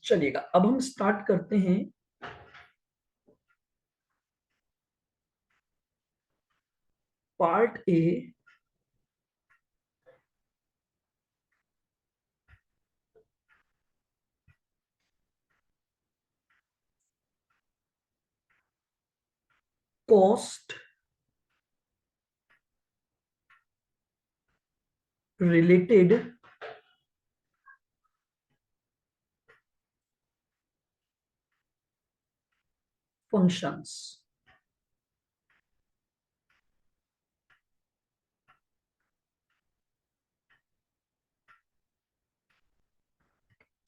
चलिएगा, अब हम स्टार्ट करते हैं part A. Cost related functions.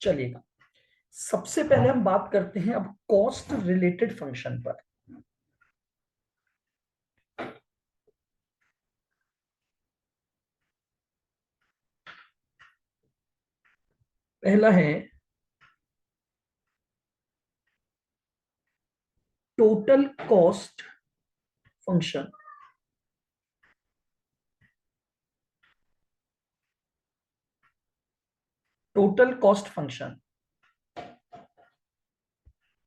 चलिएगा, सबसे पहले हम बात करते हैं अब कॉस्ट रिलेटेड फंक्शन पर। पहला है total cost function. Total cost function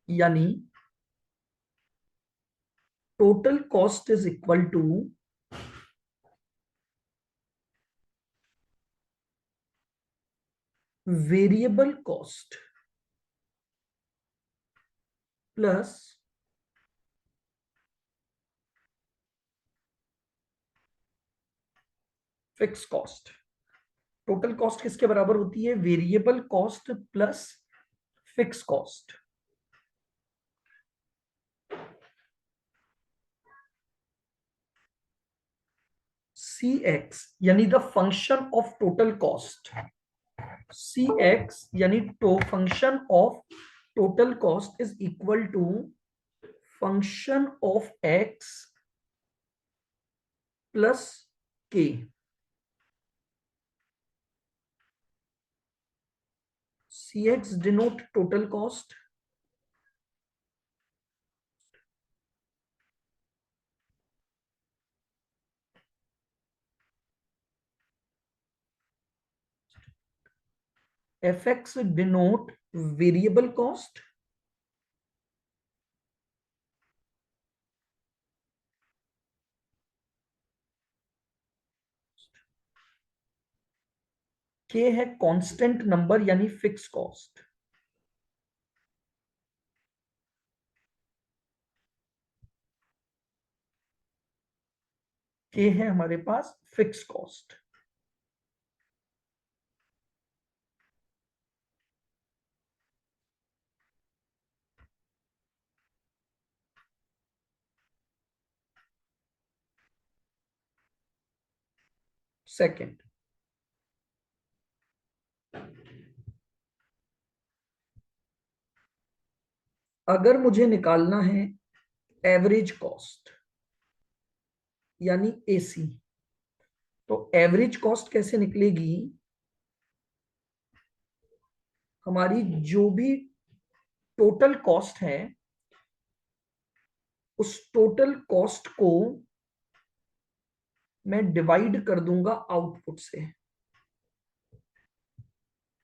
यानी total cost is equal to variable cost plus fix cost. Total cost किसके बराबर होती है? Variable cost plus fix cost. C X यानी the function of total cost. C X यानी function of total cost is equal to function of X plus K. C X denote total cost, F X denote variable cost, K है constant number यानी fix cost. K है हमारे पास fix cost. Second, अगर मुझे निकालना है average cost यानी AC, तो एवरेज कॉस्ट कैसे निकलेगी? हमारी जो भी टोटल कॉस्ट है उस टोटल कॉस्ट को मैं डिवाइड कर दूंगा आउटपुट से।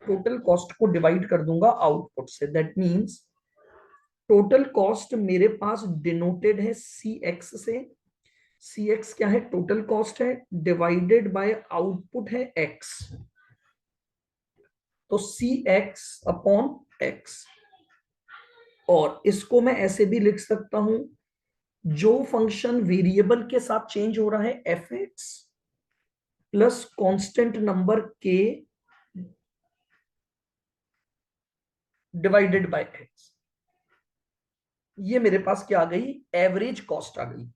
टोटल कॉस्ट को डिवाइड कर दूंगा आउटपुट से। दैट मींस टोटल कॉस्ट मेरे पास डिनोटेड है सी एक्स से। सी एक्स क्या है? टोटल कॉस्ट है, डिवाइडेड बाय आउटपुट है एक्स। तो सी एक्स अपॉन एक्स। और इसको मैं ऐसे भी लिख सकता हूं, जो फंक्शन वेरिएबल के साथ चेंज हो रहा है F x plus constant number के डिवाइडेड बाय एक्स। ये मेरे पास क्या आ गई? एवरेज कॉस्ट आ गई।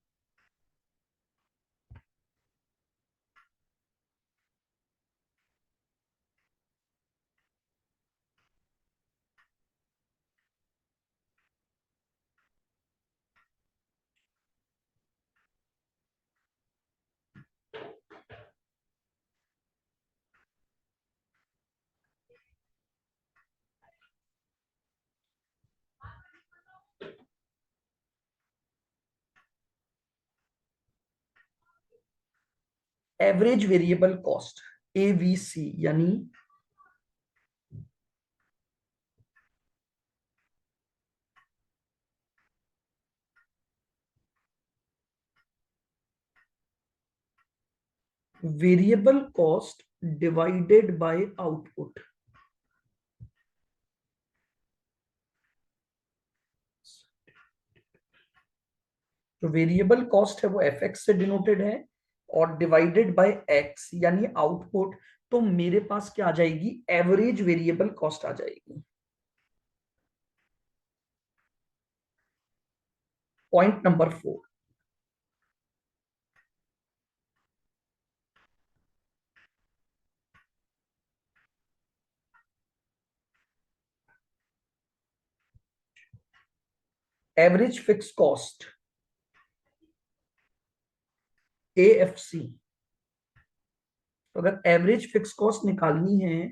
एवरेज वेरिएबल कॉस्ट एवीसी यानी variable cost divided by output. जो वेरिएबल कॉस्ट है वो एफ एक्स से डिनोटेड है और डिवाइडेड बाय एक्स यानी आउटपुट। तो मेरे पास क्या आ जाएगी, एवरेज वेरिएबल कॉस्ट आ जाएगी। Point number 4, average fix cost AFC. तो अगर एवरेज फिक्स कॉस्ट निकालनी है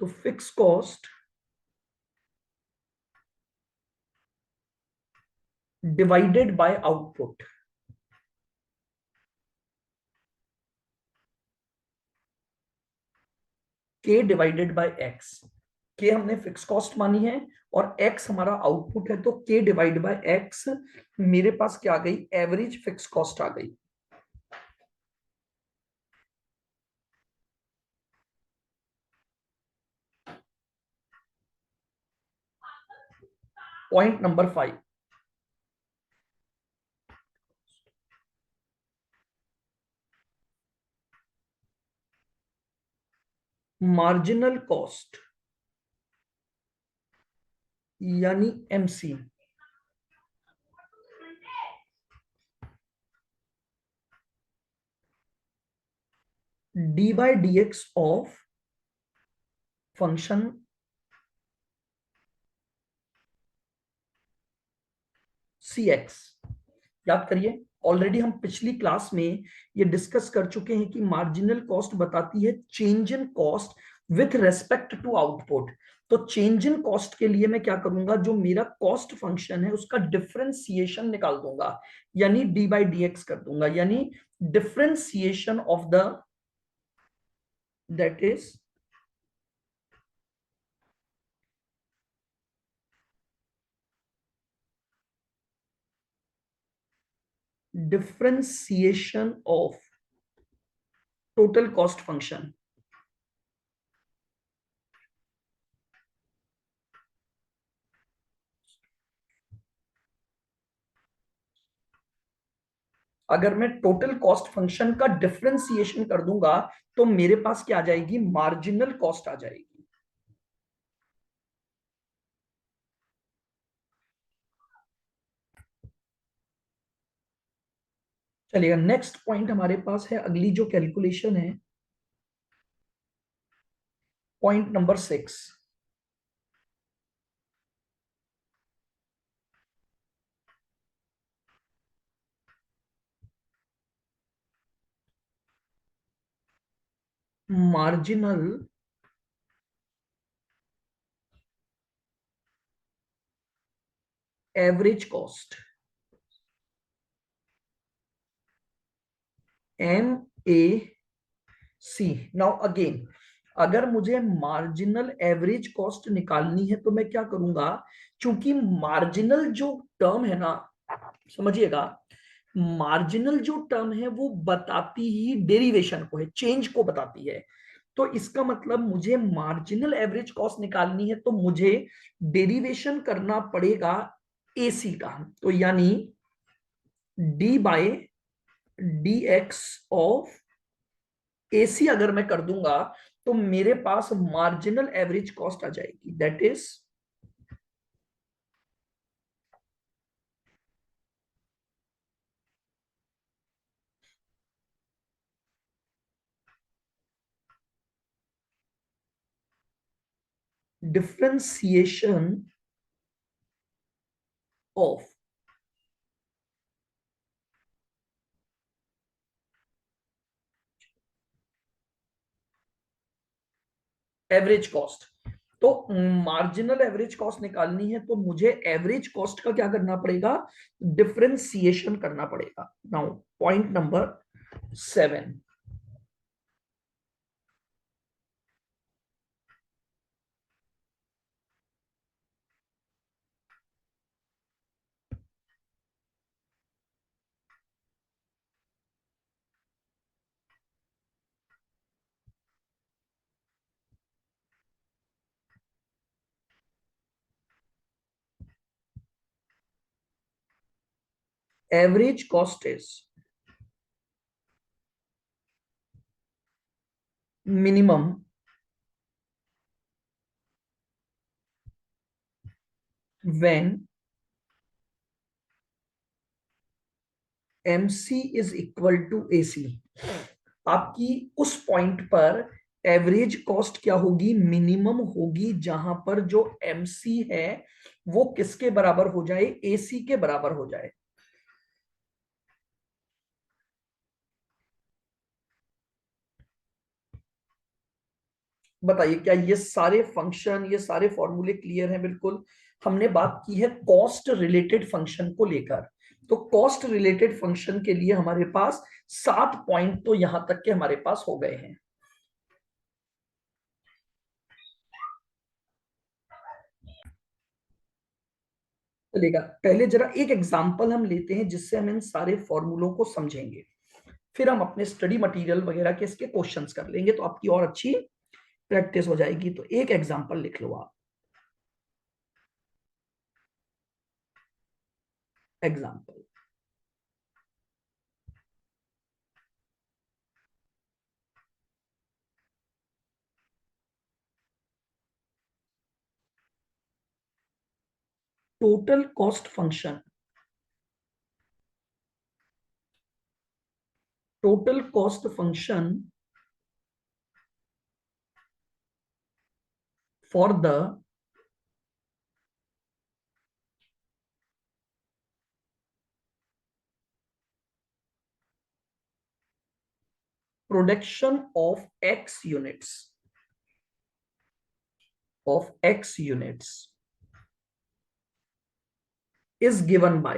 तो fix cost divided by output, के डिवाइडेड बाय एक्स। के हमने फिक्स कॉस्ट मानी है और एक्स हमारा आउटपुट है, तो के डिवाइड बाय एक्स। मेरे पास क्या आ गई, एवरेज फिक्स कॉस्ट आ गई। पॉइंट नंबर 5, मार्जिनल कॉस्ट यानी MC. D by D X of function C X. याद करिए, ऑलरेडी हम पिछली क्लास में ये डिस्कस कर चुके हैं कि मार्जिनल कॉस्ट बताती है change in cost with respect to output. तो चेंज इन कॉस्ट के लिए मैं क्या करूंगा, जो मेरा कॉस्ट फंक्शन है उसका डिफरेंशिएशन निकाल दूंगा, यानी डी बाई डी एक्स कर दूंगा, यानी differentiation of the, that is differentiation of total cost function. अगर मैं टोटल कॉस्ट फंक्शन का डिफरेंशिएशन कर दूंगा तो मेरे पास क्या आ जाएगी, मार्जिनल कॉस्ट आ जाएगी। चलिएगा, नेक्स्ट पॉइंट हमारे पास है, अगली जो कैलकुलेशन है, point number 6, marginal average cost, M A C. Now again, अगर मुझे मार्जिनल एवरेज कॉस्ट निकालनी है तो मैं क्या करूंगा, क्योंकि मार्जिनल जो टर्म है ना, समझिएगा, मार्जिनल जो टर्म है वो बताती ही डेरिवेशन को है, चेंज को बताती है। तो इसका मतलब मुझे मार्जिनल एवरेज कॉस्ट निकालनी है तो मुझे डेरिवेशन करना पड़ेगा एसी का। तो यानी D by D X of AC अगर मैं कर दूंगा तो मेरे पास मार्जिनल एवरेज कॉस्ट आ जाएगी, that is differentiation of average cost. तो मार्जिनल एवरेज कॉस्ट निकालनी है तो मुझे एवरेज कॉस्ट का क्या करना पड़ेगा, डिफरेंशिएशन करना पड़ेगा। Now point number 7, average cost is minimum when MC is equal to AC। आपकी उस पॉइंट पर एवरेज कॉस्ट क्या होगी, मिनिमम होगी, जहां पर जो MC है वो किसके बराबर हो जाए, AC के बराबर हो जाए। बताइए क्या ये सारे फंक्शन, ये सारे फॉर्मूले क्लियर हैं? बिल्कुल। हमने बात की है कॉस्ट रिलेटेड फंक्शन को लेकर। तो कॉस्ट रिलेटेड फंक्शन के लिए हमारे पास 7 पॉइंट तो यहां तक के हमारे पास हो गए हैं। चलेगा, पहले जरा एक एग्जांपल हम लेते हैं जिससे हम इन सारे फॉर्मूलों को समझेंगे, फिर हम अपने स्टडी मटेरियल वगैरह के इसके क्वेश्चंस कर लेंगे, तो आपकी और अच्छी प्रैक्टिस हो जाएगी। तो एक एग्जांपल लिख लो आप। Example, total cost function, total cost function for the production of X units is given by।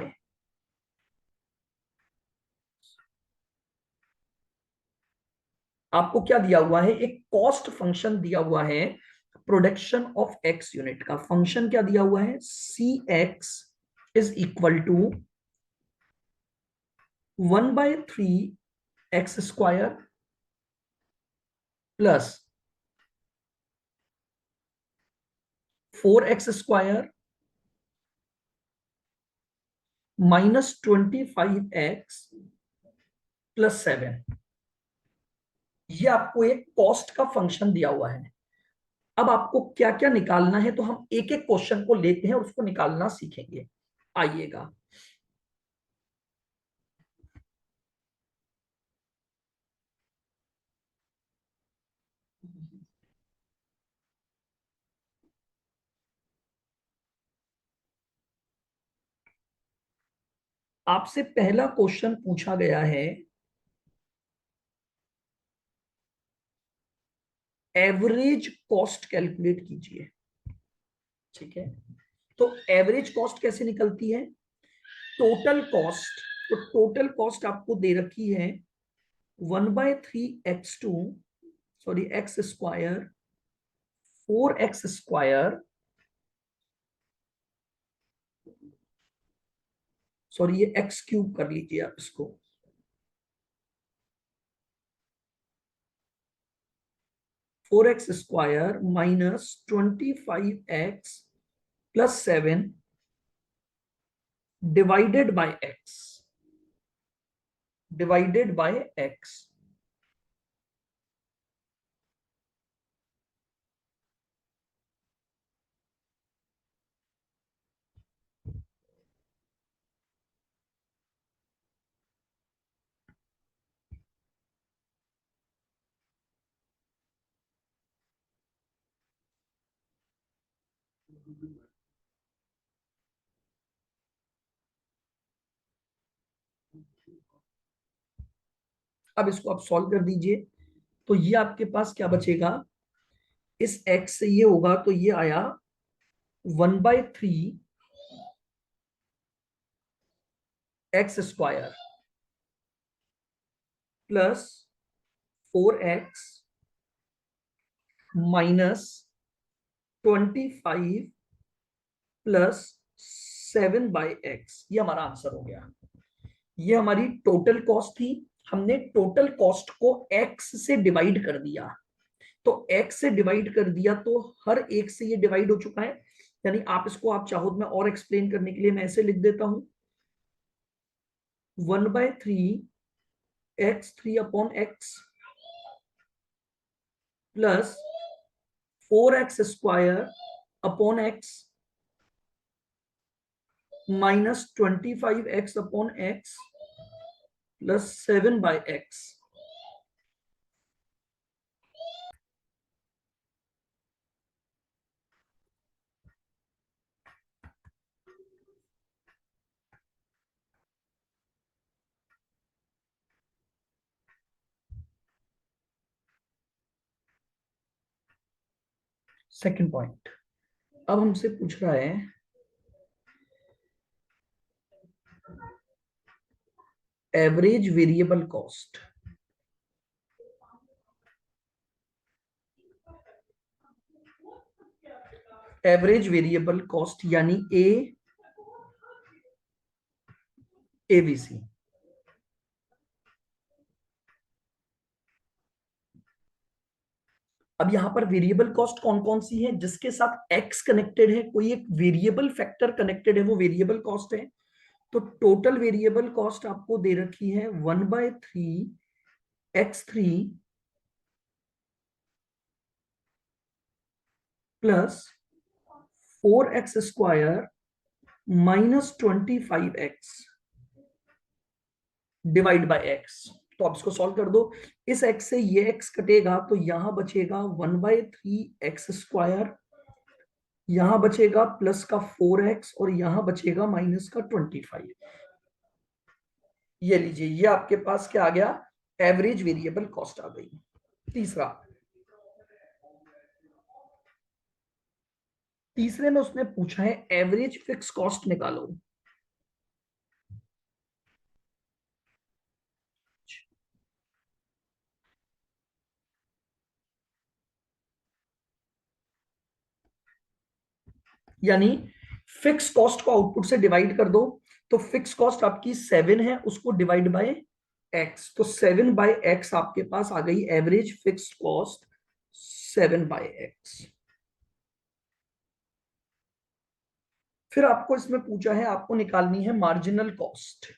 आपको क्या दिया हुआ है, एक कॉस्ट फंक्शन दिया हुआ है प्रोडक्शन ऑफ X यूनिट का। फंक्शन क्या दिया हुआ है, CX is equal to 1/3 x² plus 4x² minus 25x plus 7। ये आपको एक कॉस्ट का फंक्शन दिया हुआ है। अब आपको क्या क्या निकालना है, तो हम एक एक क्वेश्चन को लेते हैं और उसको निकालना सीखेंगे। आइएगा, आपसे पहला क्वेश्चन पूछा गया है एवरेज कॉस्ट कैलकुलेट कीजिए। ठीक है, तो एवरेज कॉस्ट कैसे निकलती है, टोटल कॉस्ट। तो टोटल कॉस्ट आपको दे रखी है 1/3 x2, sorry x², 4x², sorry ये x³ कर लीजिए आप इसको, 4x² minus 25x plus 7 divided by x, divided by x। अब इसको आप सॉल्व कर दीजिए, तो ये आपके पास क्या बचेगा, इस x से ये होगा तो ये आया 1/3 x² plus 4x minus 25 plus 7/x। ये हमारा आंसर हो गया। ये हमारी टोटल कॉस्ट थी, हमने टोटल कॉस्ट को x से डिवाइड कर दिया। तो x से डिवाइड कर दिया तो हर एक से ये डिवाइड हो चुका है, यानी आप इसको आप चाहो तो मैं और एक्सप्लेन करने के लिए मैं ऐसे लिख देता हूं, 1/3 x3 upon x plus 4x² upon x minus 25x upon x plus 7/x। Second point, अब हमसे पूछ रहा है average variable cost. Average variable cost यानी एबीसी। अब यहां पर वेरिएबल कॉस्ट कौन कौन सी है? जिसके साथ एक्स कनेक्टेड है, कोई एक वेरिएबल फैक्टर कनेक्टेड है, वो वेरिएबल कॉस्ट है। तो टोटल वेरिएबल कॉस्ट आपको दे रखी है 1/3 x3 plus 4x² minus 25x divide by x। तो आप इसको सॉल्व कर दो। इस x से ये x कटेगा तो यहां बचेगा 1/3 x², यहां बचेगा प्लस का 4x और यहां बचेगा माइनस का 25। ये लीजिए, ये आपके पास क्या आ गया? एवरेज वेरिएबल कॉस्ट आ गई। तीसरे में उसने पूछा है एवरेज फिक्स कॉस्ट निकालो। यानी फिक्स कॉस्ट को आउटपुट से डिवाइड कर दो। तो फिक्स कॉस्ट आपकी 7 है, उसको डिवाइड बाय एक्स। तो 7/x आपके पास आ गई एवरेज फिक्स कॉस्ट 7/x। फिर आपको इसमें पूछा है, आपको निकालनी है मार्जिनल कॉस्ट।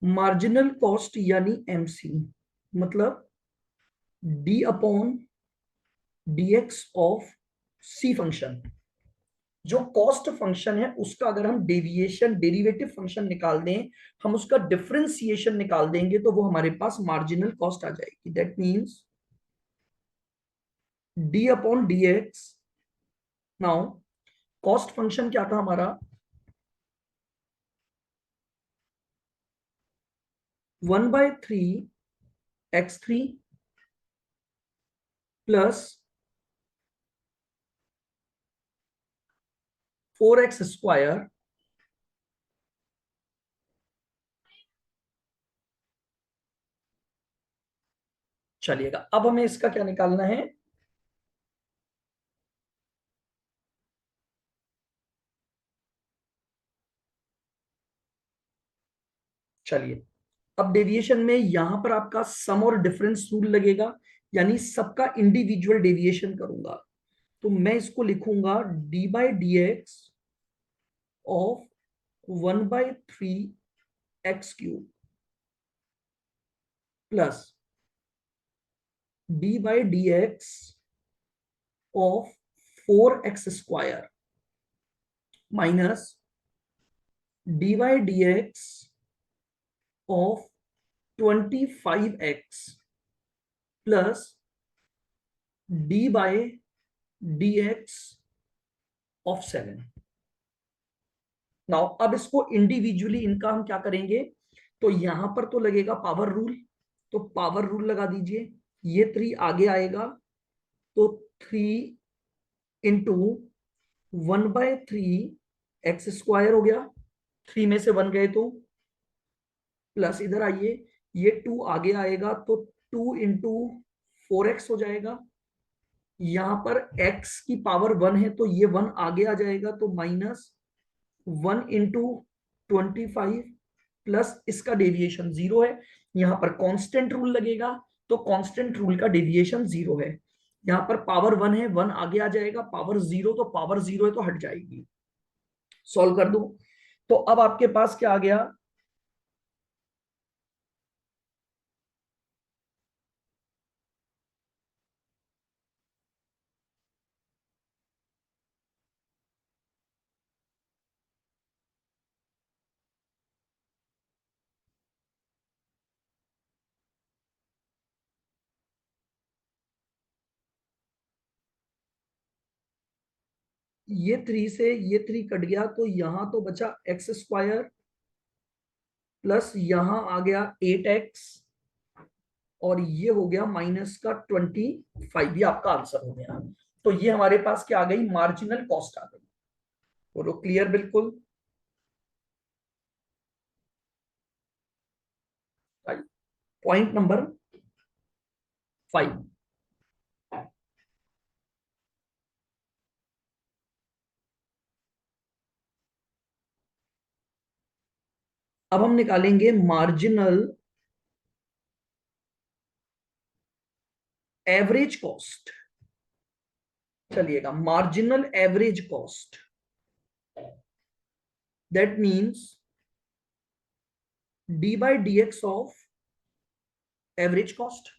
मार्जिनल कॉस्ट यानी एमसी, मतलब D upon DX of C function. जो कॉस्ट फंक्शन है उसका अगर हम डेविएशन डेरिवेटिव फंक्शन निकाल दें, हम उसका डिफरेंशिएशन निकाल देंगे, तो वो हमारे पास मार्जिनल कॉस्ट आ जाएगी। That means D upon D x. Now cost function क्या था हमारा? 1/3 x3 प्लस 4x²। चलिएगा, अब हमें इसका क्या निकालना है? चलिए, अब डेविएशन में यहां पर आपका सम और डिफरेंस रूल लगेगा, यानी सबका इंडिविजुअल डेविएशन करूंगा। तो मैं इसको लिखूंगा d/dx of 1/3 x³ plus d/dx of 4x² minus d/dx of 25x plus d/dx of 7। Now अब इसको इंडिविजुअली इनका हम क्या करेंगे? तो यहां पर तो लगेगा पावर रूल, तो पावर रूल लगा दीजिए। ये 3 आगे आएगा, तो 3 × 1/3 x² हो गया। 3 में से 1 गए तो प्लस, इधर आइए, ये 2 आगे आएगा तो 2 × 4x हो जाएगा। यहां पर x की पावर 1 है तो ये 1 आगे आ जाएगा, तो -1 × 25 प्लस इसका डेविएशन 0 है। यहां पर कांस्टेंट रूल लगेगा, तो कांस्टेंट रूल का डेविएशन 0 है। यहाँ पर पावर 1 है, 1 आगे आ जाएगा, पावर 0 तो पावर 0 है तो हट जाएगी। सॉल्व कर दो। तो अब आपके पास क्या आ गया, ये 3 से ये 3 कट गया तो यहां तो बचा एक्स स्क्वायर प्लस यहां आ गया 8x और ये हो गया माइनस का 25। ये आपका आंसर हो गया। तो ये हमारे पास क्या आ गई, मार्जिनल कॉस्ट आ गई। बोलो क्लियर बिल्कुल। Point number 5। अब हम निकालेंगे मार्जिनल एवरेज कॉस्ट। चलिएगा, marginal average cost that means D by D X of average cost.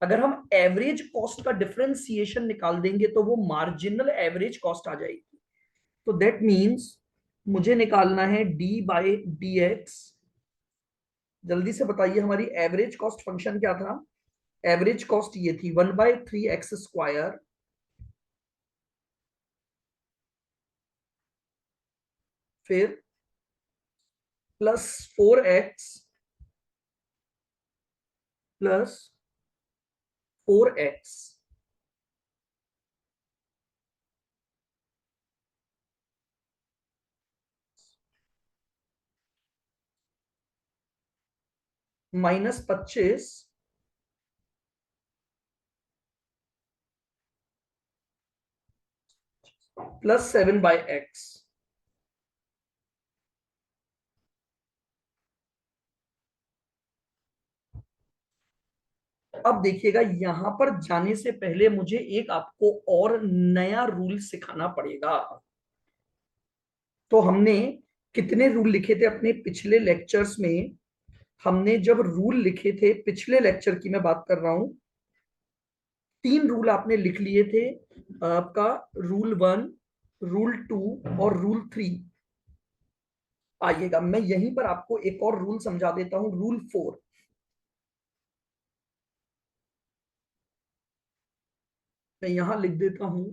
अगर हम एवरेज कॉस्ट का डिफरेंशिएशन निकाल देंगे तो वो मार्जिनल एवरेज कॉस्ट आ जाएगी। तो दैट मींस मुझे निकालना है डी बाई डी एक्स। जल्दी से बताइए हमारी एवरेज कॉस्ट फंक्शन क्या था। एवरेज कॉस्ट ये थी 1/3x², फिर plus 4x plus 4x -25 plus 7/x। अब देखिएगा, यहां पर जाने से पहले मुझे एक आपको और नया रूल सिखाना पड़ेगा। तो हमने कितने रूल लिखे थे अपने पिछले लेक्चर्स में। हमने जब रूल लिखे थे, पिछले लेक्चर की मैं बात कर रहा हूं, 3 रूल आपने लिख लिए थे। आपका रूल 1, रूल 2 और रूल 3। आइएगा, मैं यहीं पर आपको एक और रूल समझा देता हूं, रूल 4। मैं यहां लिख देता हूं,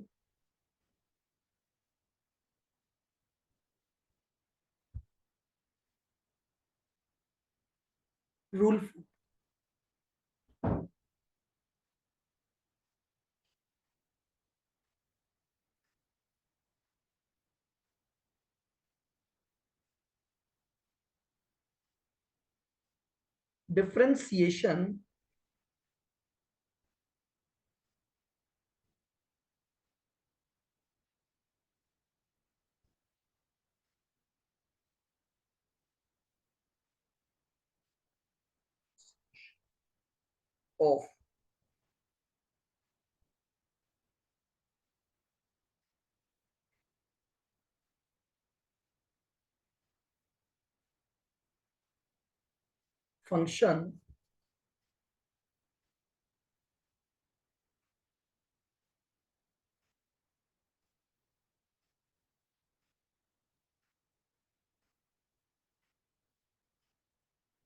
rule differentiation of function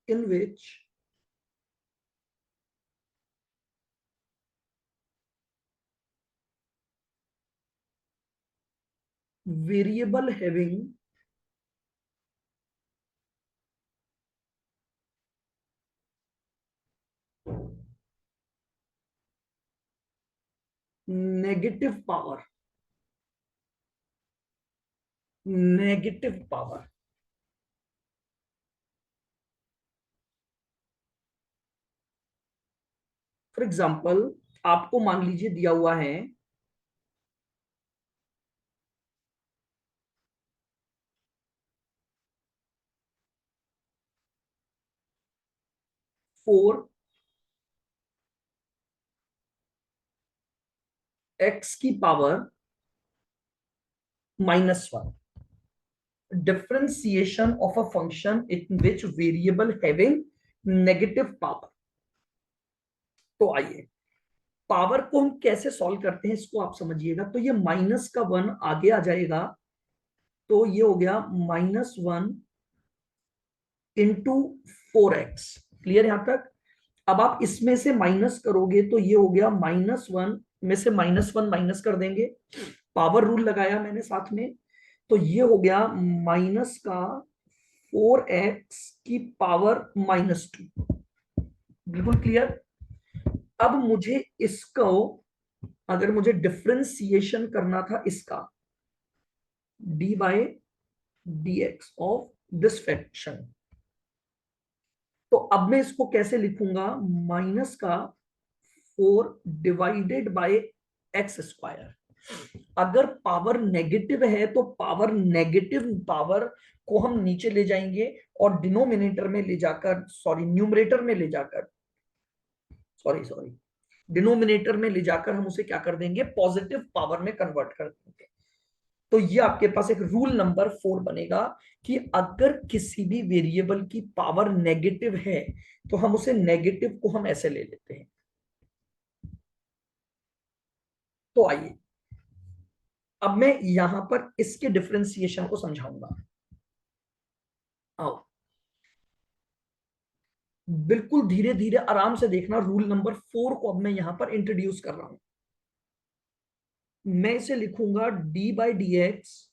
in which variable having negative power, negative power. For example, आपको मान लीजिए दिया हुआ है 4 एक्स की power -1, differentiation of a function in which variable having negative power। तो आइए पावर को हम कैसे सॉल्व करते हैं इसको आप समझिएगा। तो ये माइनस का 1 आगे आ जाएगा, तो ये हो गया -1 इंटू 4x। क्लियर यहां तक? अब आप इसमें से माइनस करोगे तो ये हो गया -1 में से -1 माइनस कर देंगे, पावर रूल लगाया मैंने साथ में, तो ये हो गया माइनस का 4x की पावर -2। बिल्कुल क्लियर। अब मुझे इसको, अगर मुझे डिफरेंशिएशन करना था इसका, D by D X of this fraction, तो अब मैं इसको कैसे लिखूंगा? माइनस का 4 डिवाइडेड बाय एक्स स्क्वायर। अगर पावर नेगेटिव है तो पावर नेगेटिव पावर को हम नीचे ले जाएंगे और डिनोमिनेटर में ले जाकर, सॉरी न्यूमरेटर में ले जाकर, सॉरी डिनोमिनेटर में ले जाकर हम उसे क्या कर देंगे? पॉजिटिव पावर में कन्वर्ट कर देंगे। तो ये आपके पास एक रूल नंबर 4 बनेगा कि अगर किसी भी वेरिएबल की पावर नेगेटिव है तो हम उसे नेगेटिव को हम ऐसे ले लेते हैं। तो आइए अब मैं यहां पर इसके डिफरेंशिएशन को समझाऊंगा। आओ बिल्कुल धीरे धीरे आराम से देखना, रूल नंबर 4 को अब मैं यहां पर इंट्रोड्यूस कर रहा हूं। मैं इसे लिखूंगा D by D X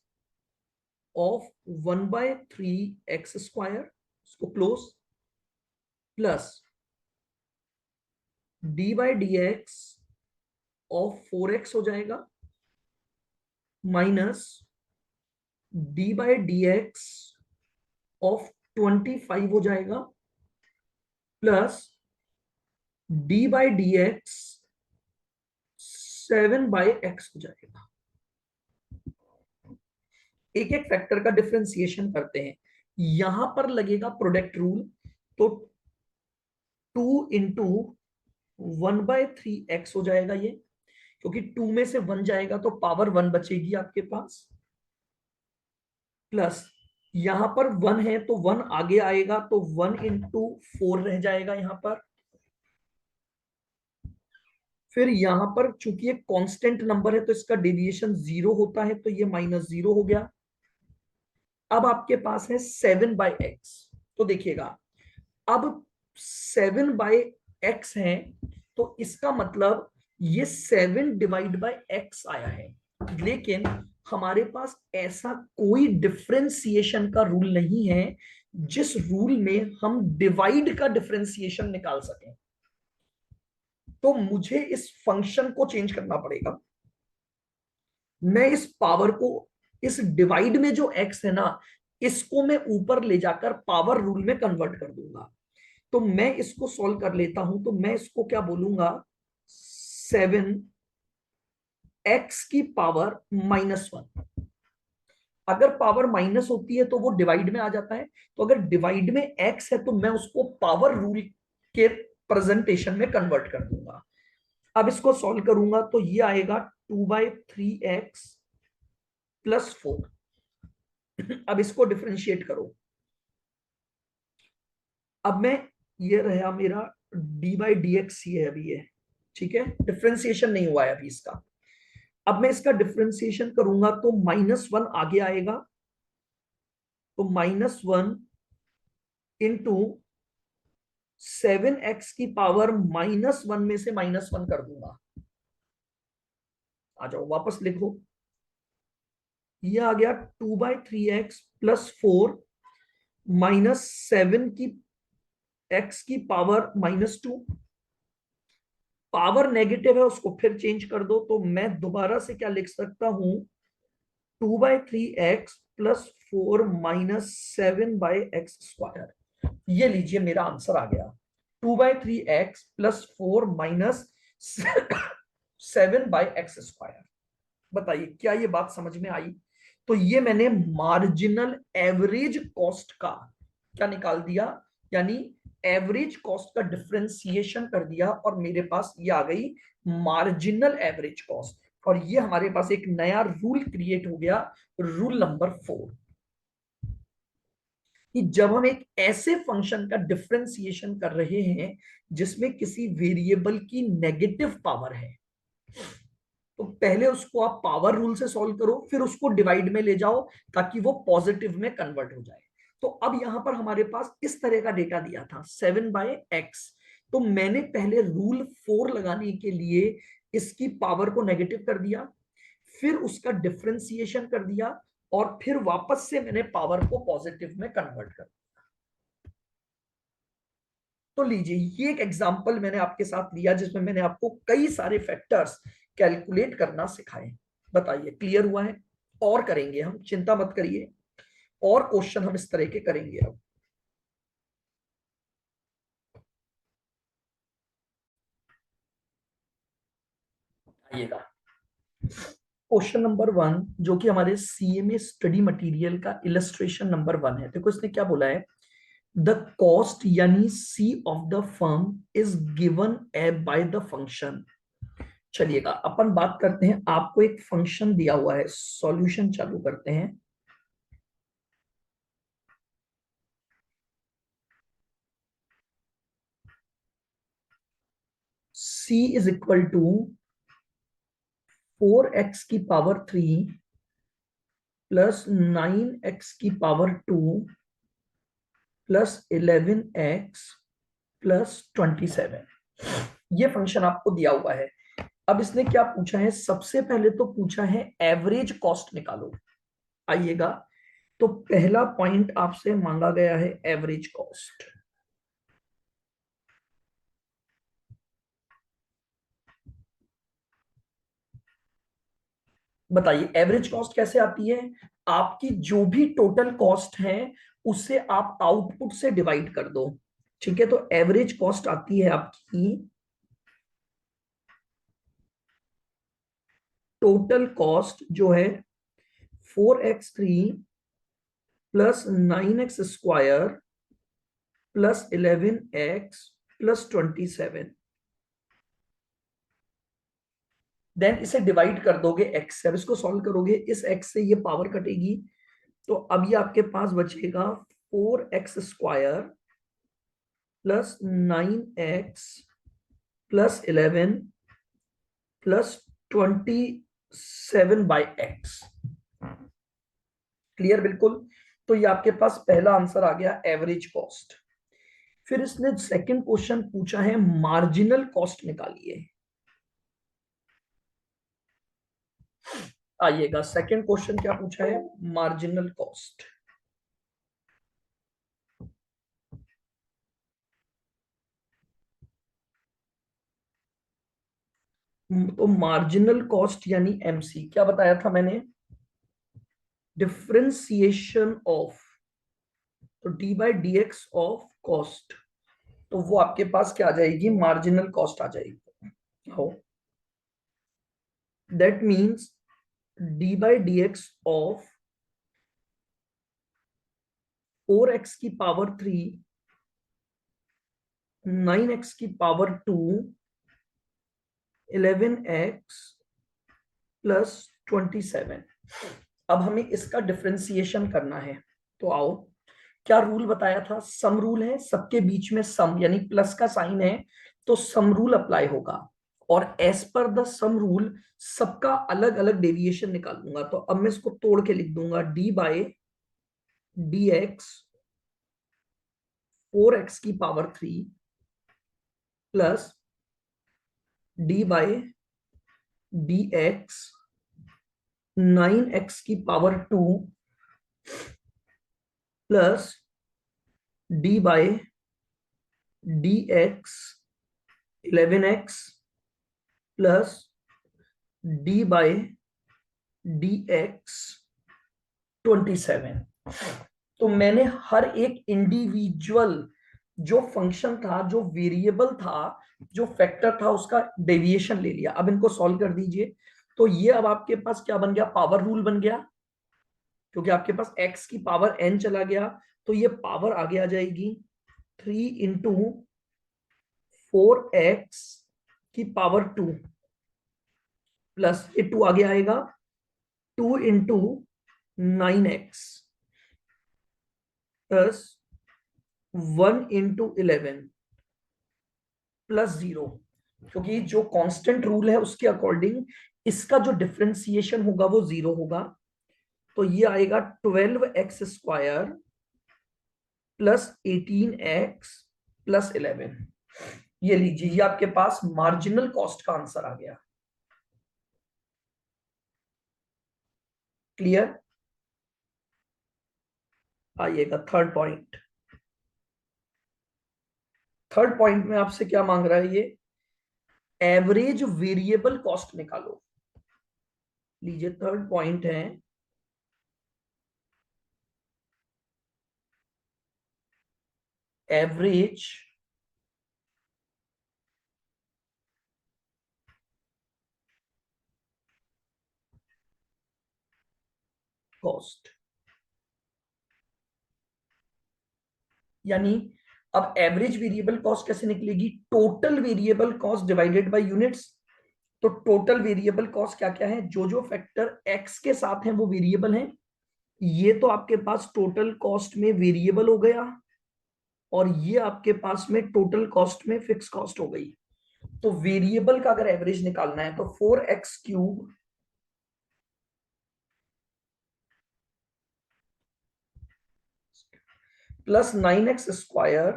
of 1/3 x², इसको close, plus D by D X of 4x हो जाएगा, minus D by D X of 25 हो जाएगा, plus D by D x 7/x हो जाएगा। एक एक फैक्टर का डिफरेंशिएशन करते हैं। यहां पर लगेगा प्रोडक्ट रूल, तो 2 इंटू 1/3x हो जाएगा ये, क्योंकि 2 में से 1 जाएगा तो पावर 1 बचेगी आपके पास, प्लस यहां पर 1 है तो 1 आगे आएगा तो 1 इंटू 4 रह जाएगा यहां पर। फिर यहां पर चूंकि एक कांस्टेंट नंबर है तो इसका डेविएशन 0 होता है, तो ये -0 हो गया। अब आपके पास है 7/x, तो देखिएगा अब 7/x है तो इसका मतलब ये 7 डिवाइड बाय x आया है। लेकिन हमारे पास ऐसा कोई डिफरेंशिएशन का रूल नहीं है जिस रूल में हम डिवाइड का डिफरेंशिएशन निकाल सकें, तो मुझे इस फंक्शन को चेंज करना पड़ेगा। मैं इस पावर को, इस डिवाइड में जो x है ना, इसको मैं ऊपर ले जाकर पावर रूल में कन्वर्ट कर दूंगा। तो मैं इसको सॉल्व कर लेता हूं, तो मैं इसको क्या बोलूंगा? 7x की पावर -1। अगर पावर माइनस होती है तो वो डिवाइड में आ जाता है, तो अगर डिवाइड में x है तो मैं उसको पावर रूल के प्रेजेंटेशन में कन्वर्ट कर दूंगा। अब इसको सॉल्व करूंगा तो ये आएगा 2/3x + 4। अब इसको डिफरेंशिएट करो। अब मैं, ये रहा मेरा डी बाई डी एक्स, ये अभी है, ठीक है, डिफरेंशिएशन नहीं हुआ है अभी इसका। अब मैं इसका डिफरेंशिएशन करूंगा तो -1 आगे आएगा, तो -1 इंटू 7x की पावर -1 में से -1 कर दूंगा। आ जाओ वापस लिखो, ये आ गया 2/3x + 4 -7 की x की पावर -2। पावर नेगेटिव है उसको फिर चेंज कर दो, तो मैं दोबारा से क्या लिख सकता हूं? 2/3x + 4 -7/x²। ये लीजिए मेरा आंसर आ गया, 2/3x + 4 -7/x²। बताइए क्या ये बात समझ में आई? तो ये मैंने मार्जिनल एवरेज कॉस्ट का क्या निकाल दिया, यानी एवरेज कॉस्ट का डिफरेंशिएशन कर दिया और मेरे पास ये आ गई मार्जिनल एवरेज कॉस्ट। और ये हमारे पास एक नया रूल क्रिएट हो गया, रूल नंबर 4, कि जब हम एक ऐसे फंक्शन का डिफरेंशिएशन कर रहे हैं जिसमें किसी वेरिएबल की नेगेटिव पावर है, तो पहले उसको आप पावर रूल से सॉल्व करो, फिर उसको डिवाइड में ले जाओ ताकि वो पॉजिटिव में कन्वर्ट हो जाए। तो अब यहां पर हमारे पास इस तरह का डेटा दिया था 7/x, तो मैंने पहले रूल 4 लगाने के लिए इसकी पावर को नेगेटिव कर दिया, फिर उसका डिफरेंशिएशन कर दिया, और फिर वापस से मैंने पावर को पॉजिटिव में कन्वर्ट कर दिया। तो लीजिए, ये एक एग्जांपल मैंने आपके साथ लिया जिसमें मैंने आपको कई सारे फैक्टर्स कैलकुलेट करना सिखाए। बताइए क्लियर हुआ है? और करेंगे हम, चिंता मत करिए, और क्वेश्चन हम इस तरह के करेंगे अब। आइएगा, क्वेश्चन नंबर 1, जो कि हमारे सीएमए स्टडी मटेरियल का इलस्ट्रेशन नंबर 1 है। देखो इसने क्या बोला है, द कॉस्ट यानी C of the firm is given a by the function. चलिएगा अपन बात करते हैं, आपको एक फंक्शन दिया हुआ है, सॉल्यूशन चालू करते हैं। c is equal to 4x की पावर 3 प्लस 9x की पावर 2 प्लस 11x प्लस 27। ये फंक्शन आपको दिया हुआ है। अब इसने क्या पूछा है, सबसे पहले तो पूछा है एवरेज कॉस्ट निकालो। आइएगा, तो पहला पॉइंट आपसे मांगा गया है एवरेज कॉस्ट। बताइए एवरेज कॉस्ट कैसे आती है, आपकी जो भी टोटल कॉस्ट है उसे आप आउटपुट से डिवाइड कर दो। ठीक है, तो एवरेज कॉस्ट आती है आपकी, टोटल कॉस्ट जो है 4x3 plus 9x² plus 11x plus 27। Then इसे डिवाइड कर दोगे x से। अब इसको सॉल्व करोगे, इस x से ये पावर कटेगी, तो अब ये आपके पास बचेगा 4x² plus 9x plus 11 plus 27/x। Clear बिल्कुल? तो ये आपके पास पहला आंसर आ गया, एवरेज कॉस्ट। फिर इसने सेकंड क्वेश्चन पूछा है मार्जिनल कॉस्ट निकालिए। आइएगा, सेकंड क्वेश्चन क्या पूछा है, मार्जिनल कॉस्ट। तो मार्जिनल कॉस्ट यानी एमसी, क्या बताया था मैंने, डिफरेंशिएशन ऑफ, तो D by D X of cost, तो वो आपके पास क्या आ जाएगी, मार्जिनल कॉस्ट आ जाएगी। हो, that means D by D X of 4x की पावर 3, 9x की पावर 2, 11x प्लस 27। अब हमें इसका डिफरेंशिएशन करना है, तो आओ, क्या रूल बताया था, सम रूल है, सबके बीच में सम यानी प्लस का साइन है, तो सम रूल अप्लाई होगा, और as per the sum rule सबका अलग अलग डेविएशन निकालूंगा। तो अब मैं इसको तोड़ के लिख दूंगा, D by D x 4x की power 3 plus D by D x 9x की power 2 plus D by D x 11x plus D by D x 27। तो मैंने हर एक इंडिविजुअल जो फंक्शन था, जो वेरिएबल था, जो फैक्टर था, उसका डेविएशन ले लिया। अब इनको सॉल्व कर दीजिए, तो ये अब आपके पास क्या बन गया, पावर रूल बन गया, क्योंकि आपके पास x की पावर n चला गया, तो ये पावर आगे आ जाएगी 3 इंटू 4x की पावर 2 प्लस ये 2 आगे आएगा, 2 into 9x plus 1 into 11 plus 0, क्योंकि जो कांस्टेंट रूल है उसके अकॉर्डिंग इसका जो डिफरेंशिएशन होगा वो 0 होगा। तो ये आएगा 12x² प्लस 18x प्लस 11। ये लीजिए, ये आपके पास मार्जिनल कॉस्ट का आंसर आ गया। क्लियर? आइएगा थर्ड पॉइंट। थर्ड पॉइंट में आपसे क्या मांग रहा है, ये एवरेज वेरिएबल कॉस्ट निकालो। लीजिए थर्ड पॉइंट है एवरेज कॉस्ट, यानी अब एवरेज वेरिएबल कॉस्ट कैसे निकलेगी, total variable cost divided by units. तो टोटल वेरिएबल कॉस्ट क्या क्या है, जो जो फैक्टर एक्स के साथ हैं वो वेरिएबल हैं। ये तो आपके पास टोटल कॉस्ट में वेरिएबल हो गया, और ये आपके पास में टोटल कॉस्ट में फिक्स कॉस्ट हो गई। तो वेरिएबल का अगर एवरेज निकालना है तो 4x³ plus 9x²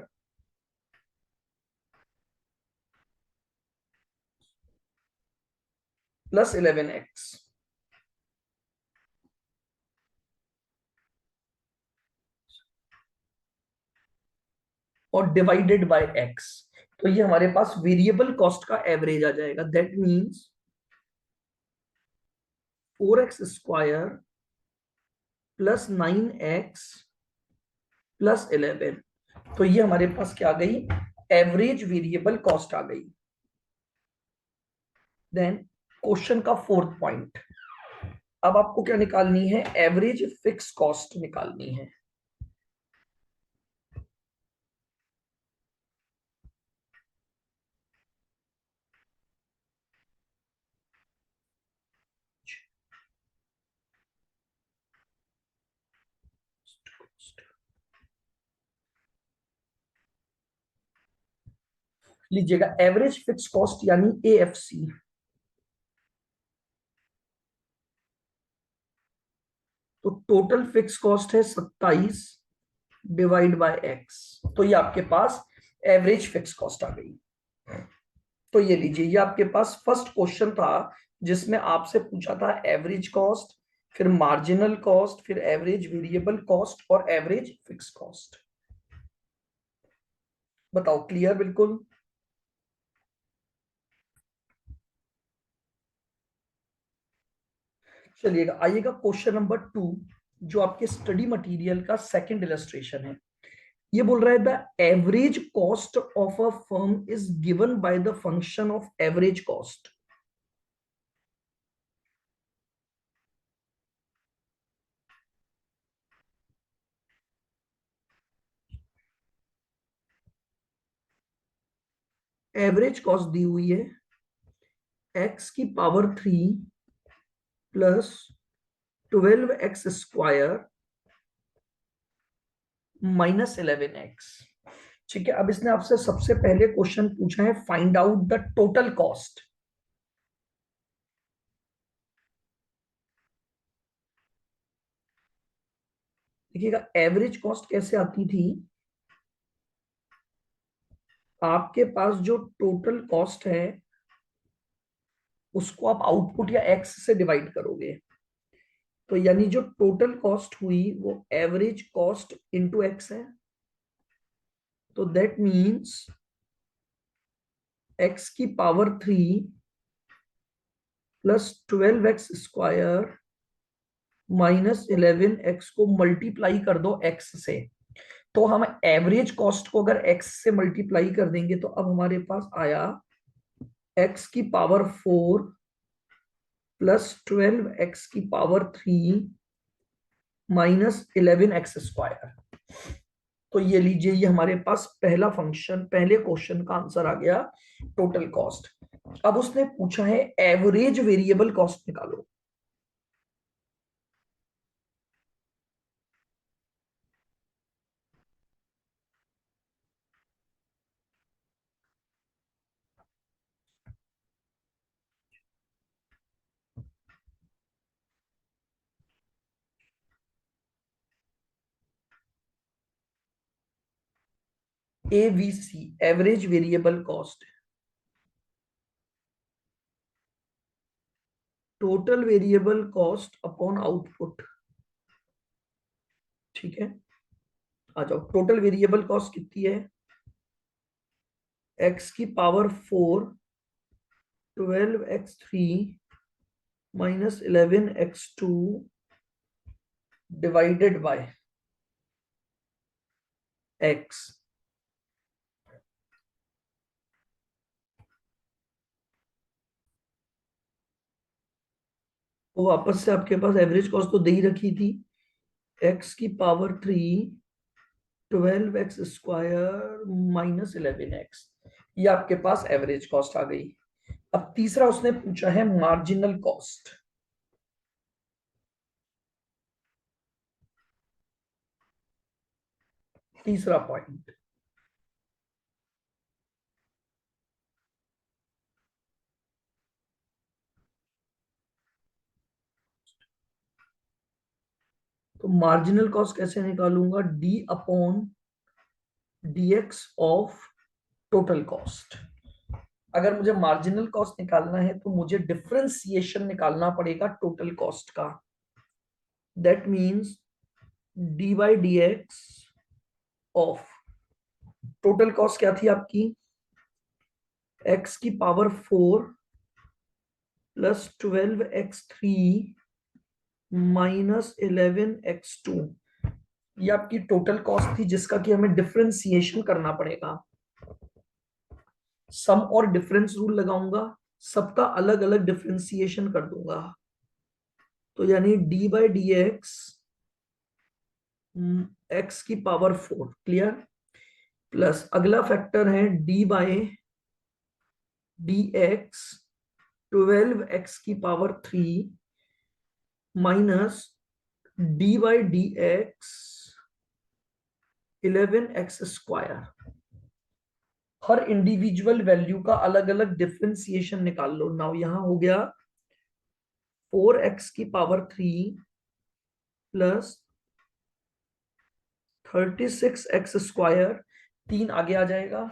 plus 11x और डिवाइडेड बाय x। तो ये हमारे पास वेरिएबल कॉस्ट का एवरेज आ जाएगा। That means 4x² plus 9x plus 11। तो ये हमारे पास क्या आ गई, एवरेज वेरिएबल कॉस्ट आ गई। देन क्वेश्चन का फोर्थ पॉइंट, अब आपको क्या निकालनी है, एवरेज फिक्स कॉस्ट निकालनी है। लीजिएगा एवरेज फिक्स कॉस्ट यानी AFC। तो टोटल फिक्स कॉस्ट है 27 डिवाइड बाय x। तो ये आपके पास एवरेज फिक्स कॉस्ट आ गई। तो ये लीजिए, ये आपके पास फर्स्ट क्वेश्चन था जिसमें आपसे पूछा था एवरेज कॉस्ट, फिर मार्जिनल कॉस्ट, फिर एवरेज वेरिएबल कॉस्ट और एवरेज फिक्स कॉस्ट। बताओ, क्लियर बिल्कुल? चलिएगा, आइएगा क्वेश्चन नंबर 2, जो आपके स्टडी मटेरियल का सेकंड इलस्ट्रेशन है। ये बोल रहा है the average cost of a firm is given by the function of average cost. Average cost दी हुई है x³ plus 12x² minus 11x। ठीक है, अब इसने आपसे सबसे पहले क्वेश्चन पूछा है find out the total cost. देखिएगा एवरेज कॉस्ट कैसे आती थी, आपके पास जो टोटल कॉस्ट है उसको आप आउटपुट या एक्स से डिवाइड करोगे। तो यानी जो टोटल कॉस्ट हुई वो एवरेज कॉस्ट इंटू एक्स है। तो that means x³ plus 12x² minus 11x को मल्टीप्लाई कर दो x से। तो हम एवरेज कॉस्ट को अगर x से मल्टीप्लाई कर देंगे तो अब हमारे पास आया x⁴ plus 12x³ minus 11x²। तो ये लीजिए, ये हमारे पास पहला फंक्शन, पहले क्वेश्चन का आंसर आ गया टोटल कॉस्ट। अब उसने पूछा है एवरेज वेरिएबल कॉस्ट निकालो। AVC average variable cost, total variable cost upon output. ठीक है, आ जाओ। टोटल वेरिएबल कॉस्ट कितनी है? एक्स की power 4 12x3 minus 11x2 divided by x. तो वापस से आपके पास एवरेज कॉस्ट तो दे ही रखी थी, एक्स की पावर 3 12x² माइनस 11x, ये आपके पास एवरेज कॉस्ट आ गई। अब तीसरा उसने पूछा है मार्जिनल कॉस्ट। तीसरा पॉइंट, तो मार्जिनल कॉस्ट कैसे निकालूंगा? D upon DX of total cost. अगर मुझे मार्जिनल कॉस्ट निकालना है तो मुझे डिफरेंशिएशन निकालना पड़ेगा टोटल कॉस्ट का। That means D by D X of total cost क्या थी आपकी? एक्स की power 4 plus 12x3 minus 11x2, ये आपकी टोटल कॉस्ट थी जिसका कि हमें डिफरेंशिएशन करना पड़ेगा। सम और डिफरेंस रूल लगाऊंगा, सबका अलग अलग डिफरेंशिएशन कर दूंगा। तो यानी D by D X X की पावर 4, क्लियर, प्लस अगला फैक्टर है D by D X 12x की power 3 minus D by D X 11x²। हर इंडिविजुअल वैल्यू का अलग अलग डिफरेंशिएशन निकाल लो। नाउ यहां हो गया 4x की पावर 3 प्लस 36x², 3 आगे आ जाएगा,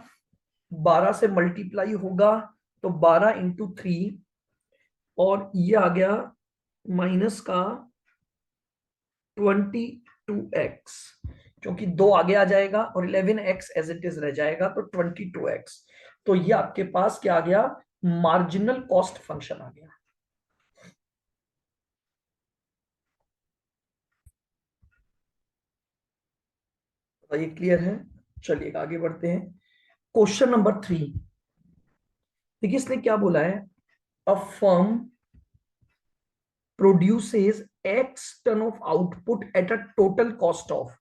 12 से मल्टीप्लाई होगा तो 12 × 3, और ये आ गया माइनस का 22x, क्योंकि 2 आगे आ जाएगा और 11x एज इट इज रह जाएगा, तो 22x। तो ये आपके पास क्या आ गया? मार्जिनल कॉस्ट फंक्शन आ गया। तो ये क्लियर है? चलिए आगे बढ़ते हैं। क्वेश्चन नंबर 3, देखिए इसने क्या बोला है, a firm produces X ton of output at a total cost of.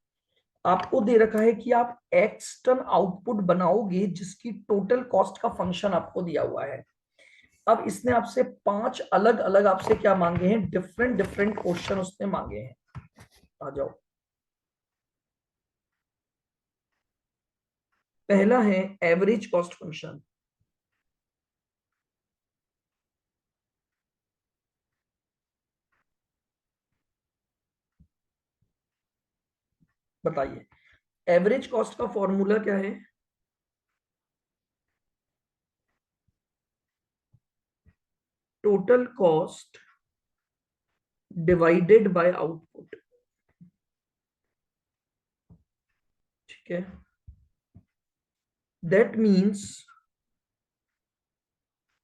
आपको दे रखा है कि आप एक्स टन आउटपुट बनाओगे जिसकी टोटल कॉस्ट का फंक्शन आपको दिया हुआ है। अब इसने आपसे 5 अलग अलग आपसे क्या मांगे हैं, डिफरेंट डिफरेंट क्वेश्चन उसने मांगे हैं। आ जाओ। पहला है एवरेज कॉस्ट फंक्शन। बताइए एवरेज कॉस्ट का फॉर्मूला क्या है? Total cost divided by output. ठीक है, दैट मीन्स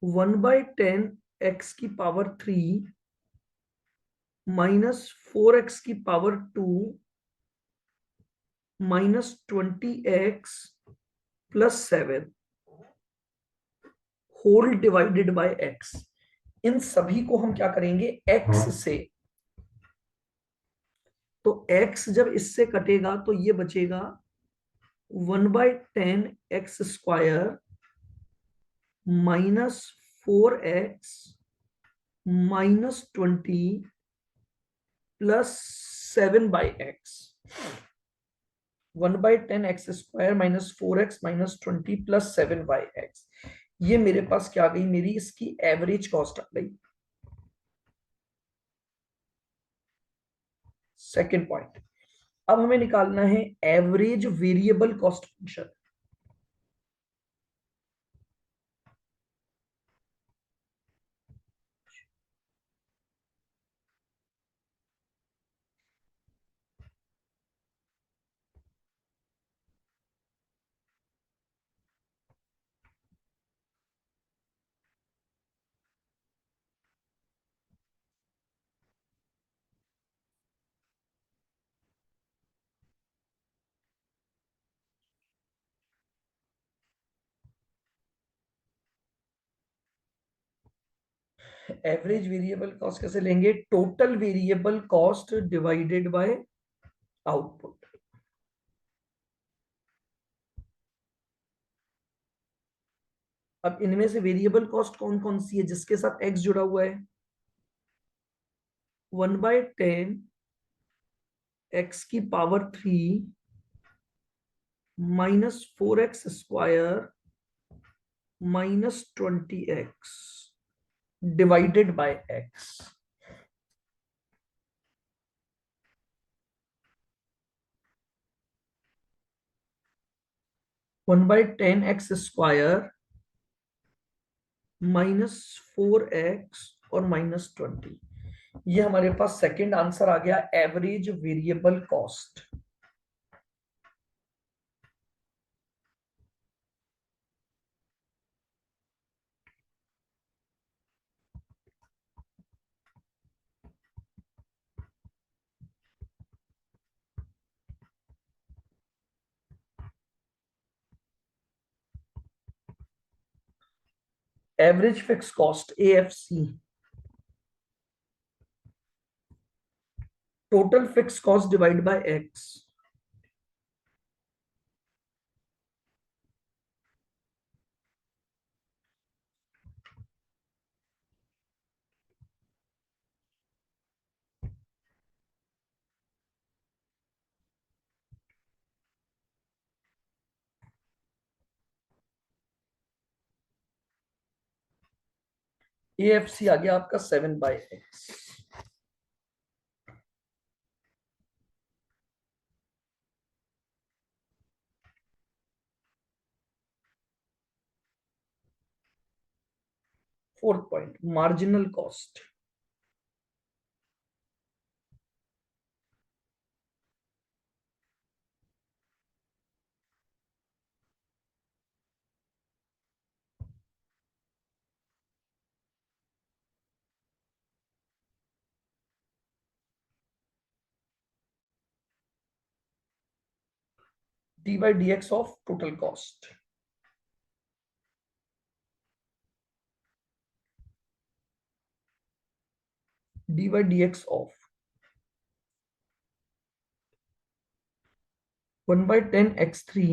1/10 एक्स की पावर 3 माइनस 4x की power 2 minus 20x plus 7 whole divided by x। इन सभी को हम क्या करेंगे, x से, तो x जब इससे कटेगा तो ये बचेगा 1/10 x² minus 4x minus 20 plus 7/x, 1/10x² minus 4x minus 20 plus 7/x। ये मेरे पास क्या आ गई, मेरी इसकी एवरेज कॉस्ट आ गई। सेकेंड पॉइंट, अब हमें निकालना है average variable cost function. Average variable cost कैसे लेंगे, total variable cost divided by output. अब इनमें से वेरिएबल कॉस्ट कौन कौन सी है जिसके साथ x जुड़ा हुआ है, 1/10 x³ minus 4x² minus 20x divided by x। One by 10x² minus 4x और माइनस 20, ये हमारे पास सेकंड आंसर आ गया, average variable cost. Average fix cost AFC, total fix cost divide by x। AFC आ गया आपका 7/x। Fourth point, marginal cost. d/dx of total cost. d/dx of 1/10x³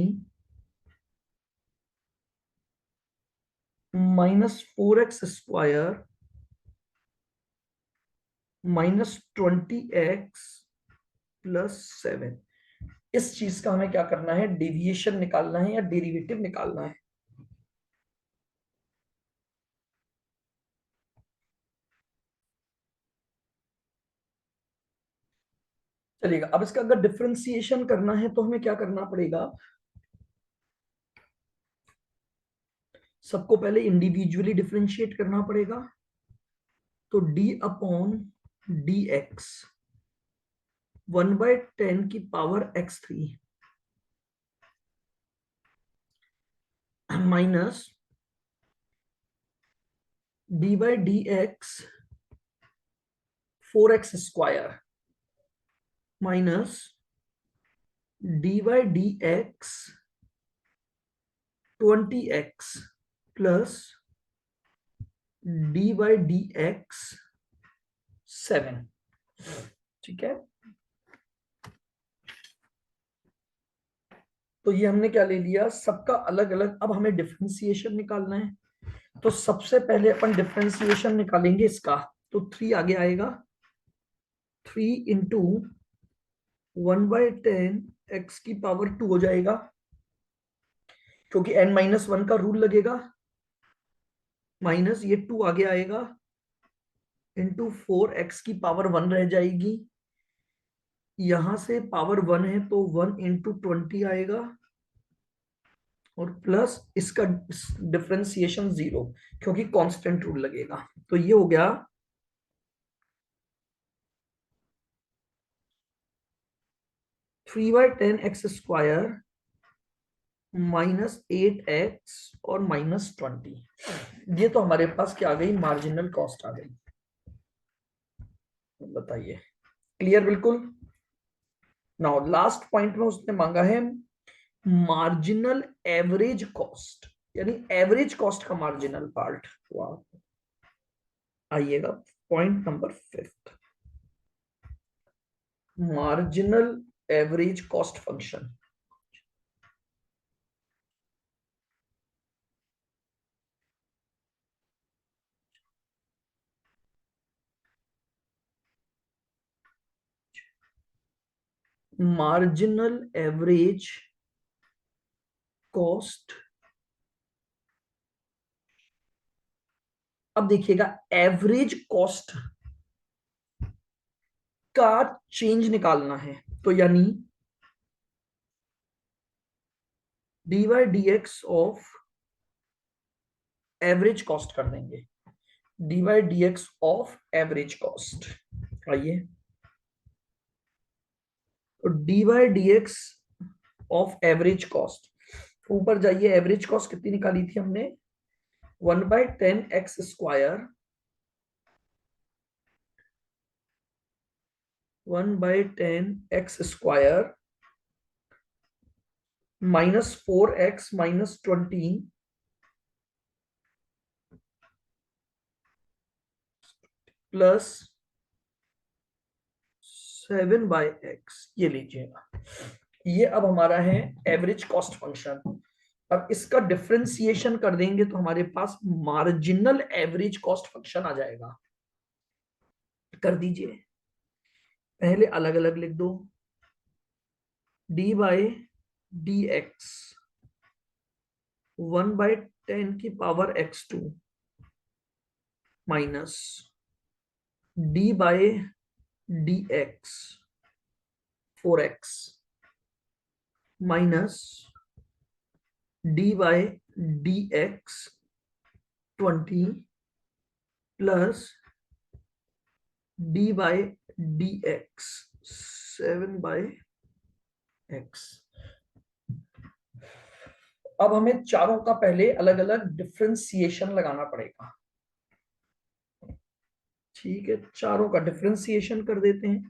minus 4x² minus 20x plus 7। इस चीज का हमें क्या करना है, deviation निकालना है या डेरिवेटिव निकालना है। चलिएगा, अब इसका अगर डिफरेंशिएशन करना है तो हमें क्या करना पड़ेगा, सबको पहले इंडिविजुअली डिफरेंशिएट करना पड़ेगा। तो d/dx 1/10⁻x³ minus d/dx 4x² minus d/dx 20x plus d/dx 7। ठीक है, तो ये हमने क्या ले लिया, सबका अलग अलग। अब हमें डिफरेंशिएशन निकालना है, तो सबसे पहले अपन डिफरेंशिएशन निकालेंगे इसका, तो 3 आगे आएगा, 3 × 1/10 x की पावर 2 हो जाएगा, क्योंकि n-1 का रूल लगेगा, माइनस ये 2 आगे आएगा, इंटू 4x की पावर 1 रह जाएगी, यहां से पावर 1 है तो 1 × 20 आएगा, और प्लस इसका डिफरेंशिएशन 0, क्योंकि कांस्टेंट रूल लगेगा। तो ये हो गया 3/10x² -8x और -20। ये तो हमारे पास क्या आ गई, मार्जिनल कॉस्ट आ गई। बताइए, क्लियर बिल्कुल। नाउ लास्ट पॉइंट में उसने मांगा है मार्जिनल एवरेज कॉस्ट, यानी एवरेज कॉस्ट का मार्जिनल पार्ट। आइएगा point number 5, marginal average cost function. Marginal average cost, अब देखिएगा एवरेज कॉस्ट का चेंज निकालना है, तो यानी dy/dx ऑफ एवरेज कॉस्ट कर देंगे, dy/dx ऑफ एवरेज कॉस्ट। आइए, तो dy/dx ऑफ एवरेज कॉस्ट, ऊपर जाइए, एवरेज कॉस्ट कितनी निकाली थी हमने, 1/10x², 1/10x² -4x -20 plus 7/x, ये लीजिएगा। ये अब हमारा है एवरेज कॉस्ट फंक्शन। अब इसका डिफरेंशिएशन कर देंगे तो हमारे पास मार्जिनल एवरेज कॉस्ट फंक्शन आ जाएगा। कर दीजिए, पहले अलग अलग लिख दो, dy/dx 1/10⁻x² minus dy/dx 4x minus dy/dx 20 plus dy/dx 7/x। अब हमें चारों का पहले अलग अलग डिफरेंशिएशन लगाना पड़ेगा। ठीक है, चारों का डिफरेंशिएशन कर देते हैं।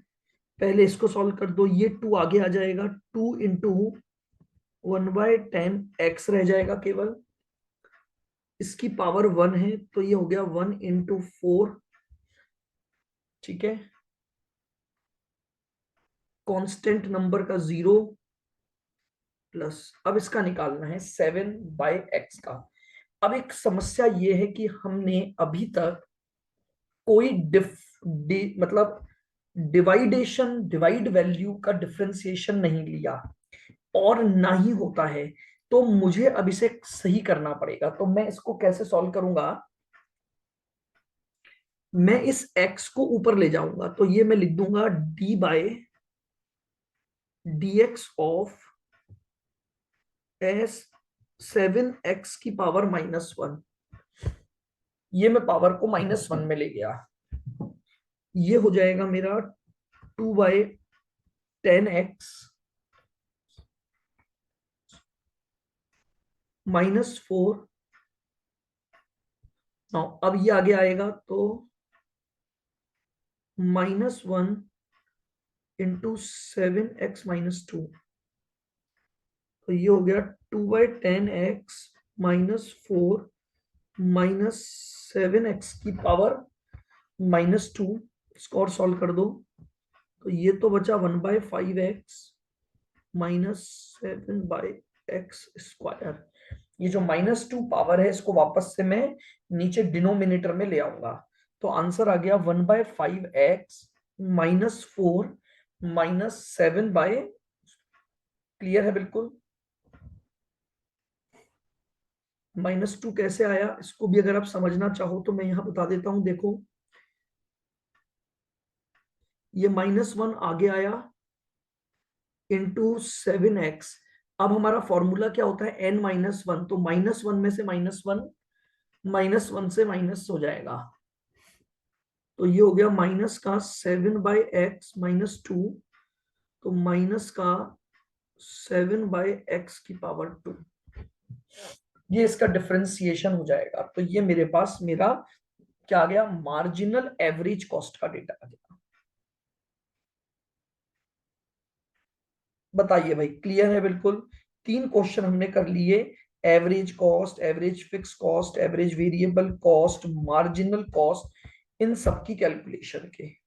पहले इसको सॉल्व कर दो, ये 2 आगे आ जाएगा, 2 × 1/10x रह जाएगा केवल, इसकी पावर 1 है तो ये हो गया 1 × 4। ठीक है, कांस्टेंट नंबर का 0 प्लस, अब इसका निकालना है 7/x का। अब एक समस्या ये है कि हमने अभी तक कोई मतलब डिवाइड वैल्यू का डिफरेंशिएशन नहीं लिया, और ना ही होता है, तो मुझे अब इसे सही करना पड़ेगा। तो मैं इसको कैसे सॉल्व करूंगा, मैं इस x को ऊपर ले जाऊंगा, तो ये मैं लिख दूंगा d/dx ऑफ s 7x की पावर -1। ये मैं पावर को -1 में ले गया, ये हो जाएगा मेरा 2/10x -4। अब ये आगे आएगा तो -1 × 7x -2, तो ये हो गया 2/10x -4 -7x की पावर -2। इसको और सॉल्व कर दो, तो ये तो बचा 1/5x -7/x²। ये जो -2 पावर है इसको वापस से मैं नीचे डिनोमिनेटर में ले आऊंगा, तो आंसर आ गया 1/5x -4 -7 क्लियर है बिल्कुल। -2 कैसे आया इसको भी अगर आप समझना चाहो तो मैं यहां बता देता हूं, देखो ये -1 आगे आया इंटू 7x। अब हमारा फॉर्मूला क्या होता है n-1, तो -1 में से -1 -1 से माइनस हो जाएगा, तो ये हो गया माइनस का 7/x -2, तो माइनस का 7/x⁻², ये इसका डिफरेंशिएशन हो जाएगा। तो ये मेरे पास मेरा क्या आ गया, मार्जिनल एवरेज कॉस्ट का डेटा आ गया। बताइए भाई, क्लियर है बिल्कुल। 3 क्वेश्चन हमने कर लिए, average cost, average fix cost, average variable cost, marginal cost, इन सब की कैलकुलेशन के।